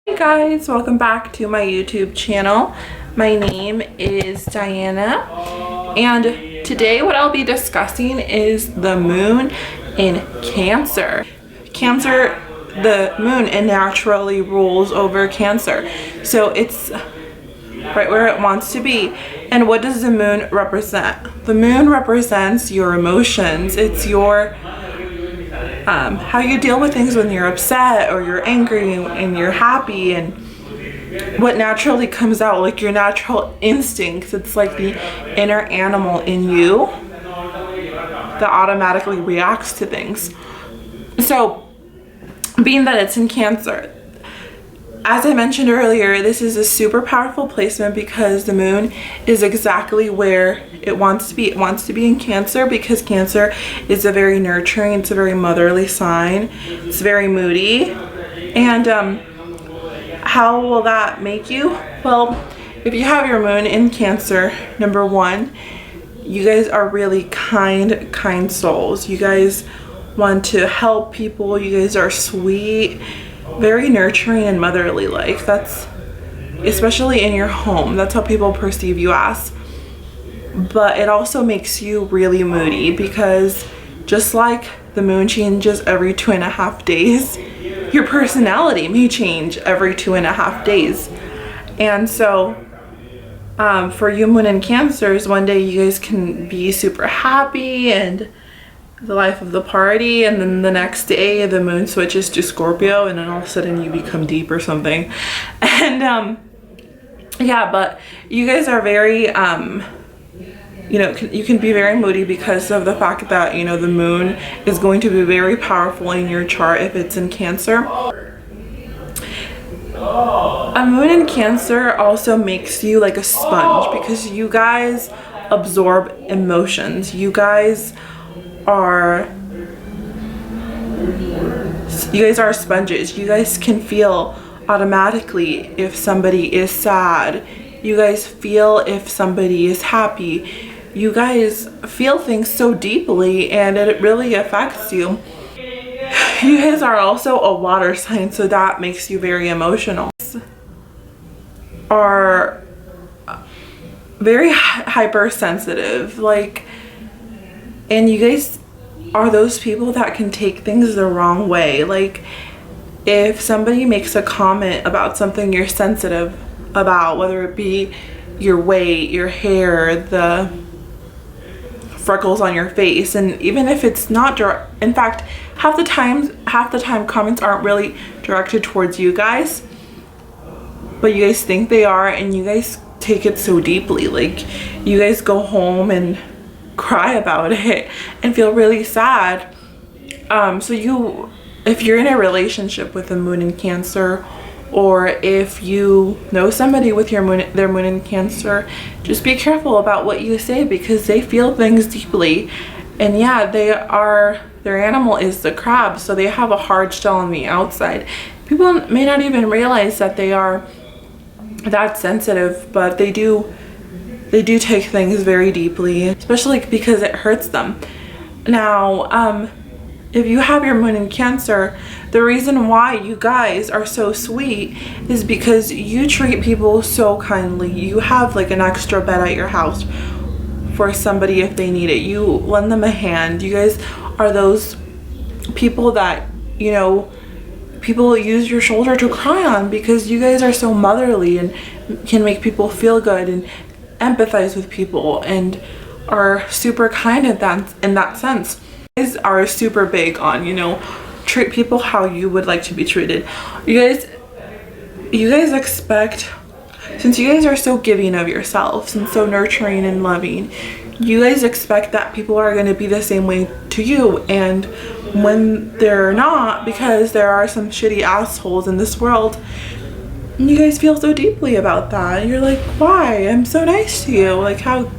Hey guys, welcome back to my YouTube channel. My name is Diana, and today what I'll be discussing is the moon in Cancer. Cancer, the moon, it naturally rules over Cancer, so it's right where it wants to be. And what does the moon represent? The moon represents your emotions. It's your how you deal with things when you're upset or you're angry and you're happy, and what naturally comes out, like your natural instincts. It's like the inner animal in you that automatically reacts to things. So being that it's in Cancer, as I mentioned earlier, this is a super powerful placement because the moon is exactly where it wants to be. It wants to be in Cancer because Cancer is a very nurturing, it's a very motherly sign. It's very moody. And how will that make you? Well, if you have your moon in Cancer, number one, you guys are really kind souls. You guys want to help people. You guys are sweet, very nurturing and motherly like. That's especially in your home, that's how people perceive you as. But it also makes you really moody because just like the moon changes every 2.5 days, your personality may change every 2.5 days. And so for you moon in Cancers, one day you guys can be super happy and the life of the party, and then the next day the moon switches to Scorpio and then all of a sudden you become deep or something. And yeah, but you guys are very you can be very moody because of the fact that the moon is going to be very powerful in your chart if it's in Cancer. A moon in Cancer also makes you like a sponge because you guys absorb emotions. You guys are sponges. You guys can feel automatically if somebody is sad. You guys feel if somebody is happy. You guys feel things so deeply and it really affects you. You guys are also a water sign, so that makes you very emotional. Are very hypersensitive, like, and you guys are those people that can take things the wrong way. Like if somebody makes a comment about something you're sensitive about, whether it be your weight, your hair, the freckles on your face, and even if it's not direct, in fact half the time comments aren't really directed towards you guys, but you guys think they are, and you guys take it so deeply. Like you guys go home and cry about it and feel really sad. So if you're in a relationship with the moon in Cancer, or if you know somebody with their moon in Cancer, just be careful about what you say because they feel things deeply. And yeah, their animal is the crab, so they have a hard shell on the outside. People may not even realize that they are that sensitive, but they do take things very deeply, especially because it hurts them. Now, if you have your moon in Cancer, the reason why you guys are so sweet is because you treat people so kindly. You have like an extra bed at your house for somebody if they need it. You lend them a hand. You guys are those people that, people use your shoulder to cry on because you guys are so motherly and can make people feel good and empathize with people and are super kind in that sense. You guys are super big on treat people how you would like to be treated. You guys expect, since you guys are so giving of yourselves and so nurturing and loving, you guys expect that people are going to be the same way to you. And when they're not, because there are some shitty assholes in this world, you guys feel so deeply about that. You're like, why? I'm so nice to you. Like, how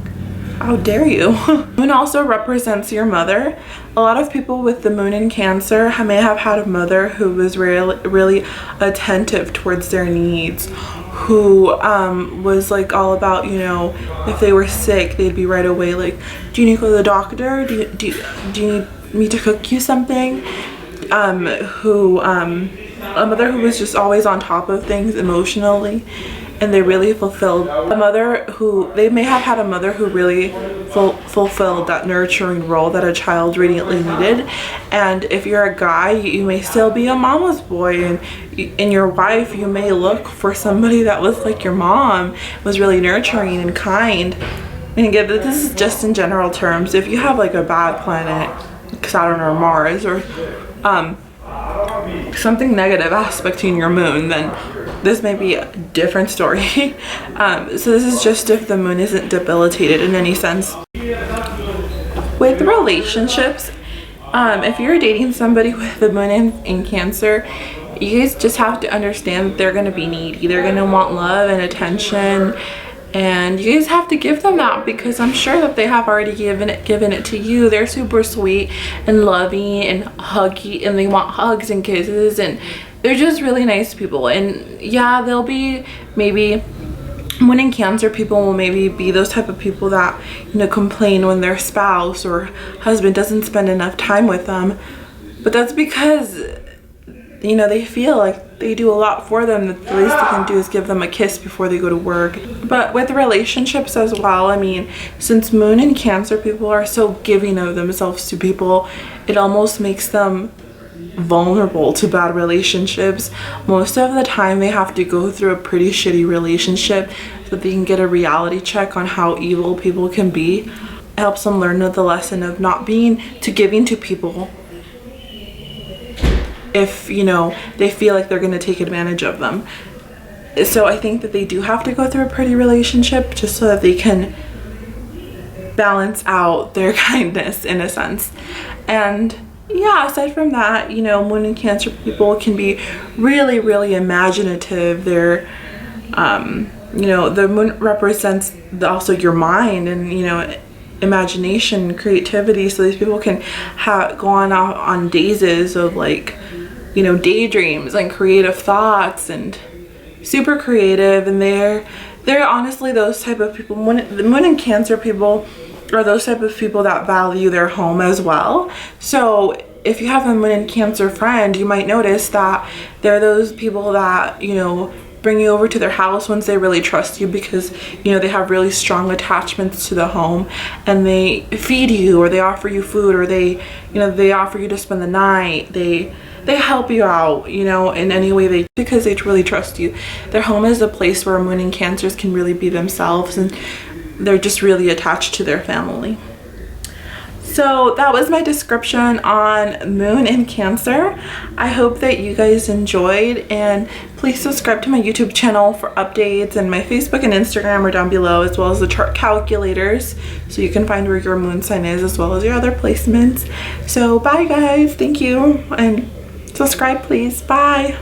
dare you? Moon also represents your mother. A lot of people with the moon in Cancer may have had a mother who was really attentive towards their needs, who was like all about, if they were sick, they'd be right away like, do you need to go to the doctor? Do you need me to cook you something? Who a mother who was just always on top of things emotionally, and they really fulfilled a mother who, they may have had a mother who really fulfilled that nurturing role that a child really needed. And if you're a guy, you may still be a mama's boy, and in your wife you may look for somebody that was like your mom, was really nurturing and kind. And again, this is just in general terms. If you have like a bad planet, Saturn or Mars, or something negative aspecting your moon, then this may be a different story. So this is just if the moon isn't debilitated in any sense. With relationships, if you're dating somebody with the moon in Cancer, you guys just have to understand that they're going to be needy. They're going to want love and attention, and you guys have to give them that, because I'm sure that they have already given it to you. They're super sweet and loving and huggy, and they want hugs and kisses, and they're just really nice people. And yeah, they'll be maybe, when in Cancer, people will maybe be those type of people that, you know, complain when their spouse or husband doesn't spend enough time with them. But that's because, you know, they feel like they do a lot for them, that the least they can do is give them a kiss before they go to work. But with relationships as well, I mean, since moon in Cancer, people are so giving of themselves to people, it almost makes them vulnerable to bad relationships. Most of the time they have to go through a pretty shitty relationship so that they can get a reality check on how evil people can be. It helps them learn the lesson of not being too giving to people if, you know, they feel like they're going to take advantage of them. So I think that they do have to go through a pretty relationship just so that they can balance out their kindness in a sense. And yeah, aside from that, you know, moon in Cancer people can be really, really imaginative. They're, you know, the moon represents also your mind and, you know, imagination, creativity. So these people can go on dazes of, like, you know, daydreams and creative thoughts, and super creative. And they're honestly those type of people. The moon in Cancer people are those type of people that value their home as well. So if you have a moon in Cancer friend, you might notice that they're those people that, you know, bring you over to their house once they really trust you, because, you know, they have really strong attachments to the home, and they feed you, or they offer you food, or they, you know, they offer you to spend the night. They help you out, you know, in any way because they really trust you. Their home is a place where moon in Cancers can really be themselves, and they're just really attached to their family. So that was my description on moon in Cancer. I hope that you guys enjoyed, and please subscribe to my YouTube channel for updates, and my Facebook and Instagram are down below, as well as the chart calculators, so you can find where your moon sign is as well as your other placements. So bye guys, thank you, and subscribe please. Bye.